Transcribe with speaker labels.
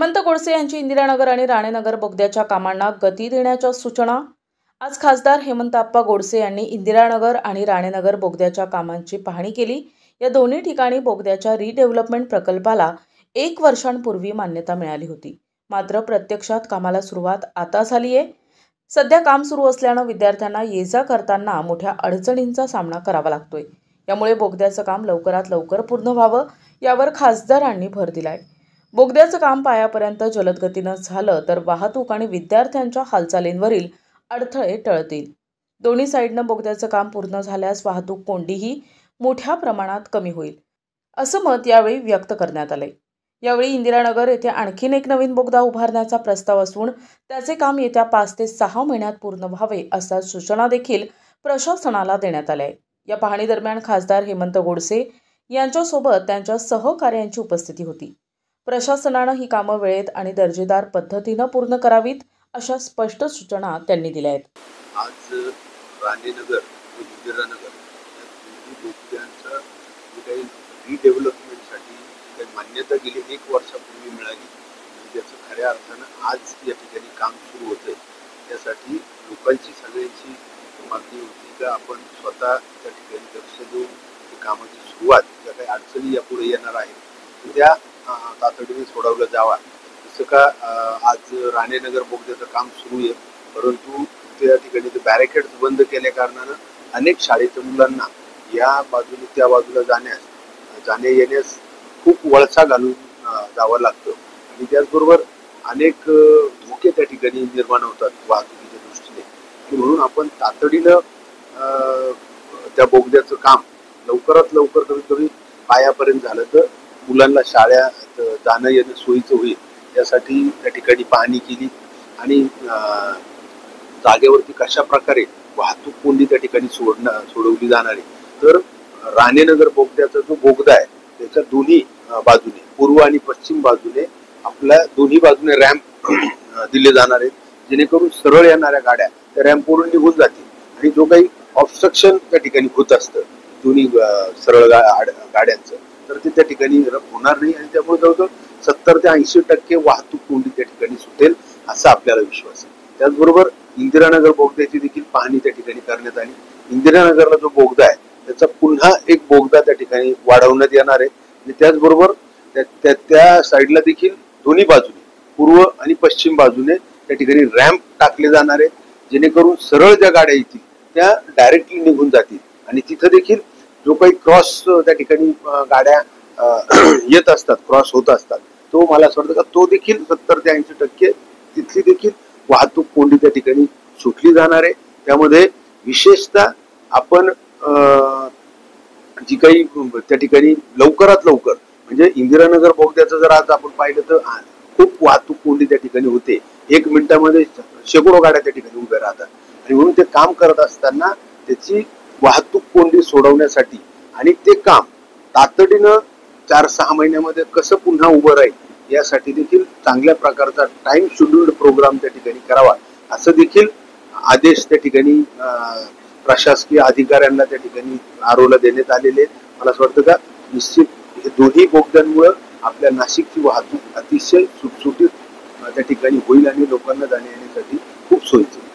Speaker 1: हेमंत गोडसे यांची इंदिरानगर आणि राणेनगर बोगद्याच्या कामांना गती देण्याच्या सूचना। आज खासदार हेमंतप्पा गोडसे यांनी इंदिरानगर आणि राणेनगर बोगद्याच्या कामांची पाहणी केली। या दोन्ही ठिकाणी बोगद्याच्या रिडेव्हलपमेंट प्रकल्पाला 1 वर्षांपूर्वी मान्यता मिळाली होती। मात्र प्रत्यक्षात कामाला सुरुवात आता झाली आहे। सध्या काम सुरू असल्याने विद्यार्थ्यांना ये-जा करताना मोठ्या अडचणींचा सामना करावा लागतोय। यामुळे बोगद्याचं काम लवकरात लवकर पूर्ण व्हावं यावर खासदारांनी भर दिलाय। बोगद्याचं काम पायापर्यंत जलद गतीनं झालं तर वाहतूक आणि विद्यार्थ्यांच्या हालचालींवरील अडथळे टळतील। दोन्ही साइडनं बोगद्याचं काम पूर्ण झाल्यास वाहतूक कोंडीही मोठ्या प्रमाणात कमी होईल, असं मत यावेळी व्यक्त करण्यात आलंय। यावेळी इंदिरानगर येथे आणखीन एक नवीन बोगदा उभारण्याचा प्रस्ताव असून त्याचे काम येत्या 5 ते 6 महिन्यात पूर्ण व्हावे अशा सूचना देखील प्रशासनाला देण्यात आल्या आहेत। या पाहणी दरम्यान खासदार हेमंत गोडसे यांच्यासोबत त्यांच्या सहकार्यांची उपस्थिती होती। प्रशासनाने ही कामं वेळेत आणि दर्जेदार पद्धतीने पूर्ण करावीत अशा स्पष्ट सूचना त्यांनी दिल्या आहेत।
Speaker 2: आज राणेनगर व इंदिरानगर या दोन्ही बोगद्यांचा काही रिडेव्हलपमेंटसाठी काही मान्यता गेली 1 वर्षापूर्वी मिळाली। त्याचं खऱ्या अर्थानं आज या ठिकाणी काम सुरू होतंय। त्यासाठी लोकांची सगळ्यांची मागणी होती की आपण स्वतः त्या ठिकाणी लक्ष देऊन कामाची सुरुवात ज्या काही अडचणी यापुढे येणार आहेत त्या तातडीने सोडवलं जावा। जसं का आज राणेनगर बोगद्याचं काम सुरू आहे, परंतु त्या ठिकाणी ते बॅरिकेड्स बंद केल्या कारणानं अनेक शाळेच्या मुलांना या बाजूने त्या बाजूला जाण्या येण्यास खूप वळसा घालून जावं लागतं आणि त्याचबरोबर अनेक धोके त्या ठिकाणी निर्माण होतात वाहतुकीच्या दृष्टीने। आणि म्हणून आपण तातडीनं त्या बोगद्याचं काम लवकरात लवकर कमीत कमी पायापर्यंत झालं तर मुलांना शाळेत जाणं येणं सोयीचं होईल यासाठी त्या ठिकाणी पाहणी केली आणि जागेवरती कशा प्रकारे वाहतूक कोंडी त्या ठिकाणी सोडवली जाणार आहे। तर राणेनगर बोगद्याचा जो बोगदा आहे त्याच्या दोन्ही बाजूने पूर्व आणि पश्चिम बाजूने आपल्या दोन्ही बाजूने रॅम्प दिले जाणार आहेत, जेणेकरून सरळ येणाऱ्या गाड्या त्या रॅम्पवरून निघून जातील आणि जो काही ऑब्स्ट्रक्शन त्या ठिकाणी होत असतं दोन्ही सरळ गाड्यांचं तर ते त्या ठिकाणी होणार नाही आणि त्यामुळे जवळजवळ 70 ते 80% वाहतूक कोंडी त्या ठिकाणी सुटेल असा आपल्याला विश्वास आहे। त्याचबरोबर इंदिरानगर बोगद्याची देखील पाहणी त्या ठिकाणी करण्यात आली। इंदिरानगरला जो बोगदा आहे त्याचा पुन्हा एक बोगदा त्या ठिकाणी वाढवण्यात येणार आहे आणि त्याचबरोबर त्या साईडला देखील दोन्ही बाजूने पूर्व आणि पश्चिम बाजूने त्या ठिकाणी रॅम्प टाकले जाणार आहेत, जेणेकरून सरळ ज्या गाड्या येतील त्या डायरेक्टली निघून जातील आणि तिथं देखील जो काही क्रॉस त्या ठिकाणी गाड्या येत असतात क्रॉस होत असतात तो मला असं वाटतं का तो देखील 70 ते 80% तिथली देखील वाहतूक कोंडी त्या ठिकाणी सुटली जाणार आहे। त्यामध्ये विशेषतः आपण जी काही त्या ठिकाणी लवकरात लवकर म्हणजे इंदिरानगर बोगद्याचं जर आज आपण पाहिलं तर खूप वाहतूक कोंडी त्या ठिकाणी होते। 1 मिनिटामध्ये शेकडो गाड्या त्या ठिकाणी उभ्या राहतात आणि म्हणून ते काम करत असताना त्याची वाहतूक कोंडी सोडवण्यासाठी आणि ते काम तातडीनं 4-6 महिन्यामध्ये कसं पुन्हा उभं राहील यासाठी देखील चांगल्या प्रकारचा टाइम शेड्यूल्ड प्रोग्राम त्या ठिकाणी करावा असं देखील आदेश त्या ठिकाणी प्रशासकीय अधिकाऱ्यांना त्या ठिकाणी आरोला देण्यात आलेले। मला असं वाटतं का निश्चित हे दोन्ही बोगद्यांमुळे आपल्या नाशिकची वाहतूक अतिशय सुटसुटीत त्या ठिकाणी होईल आणि लोकांना जाण्या येण्यासाठी खूप सोयीचं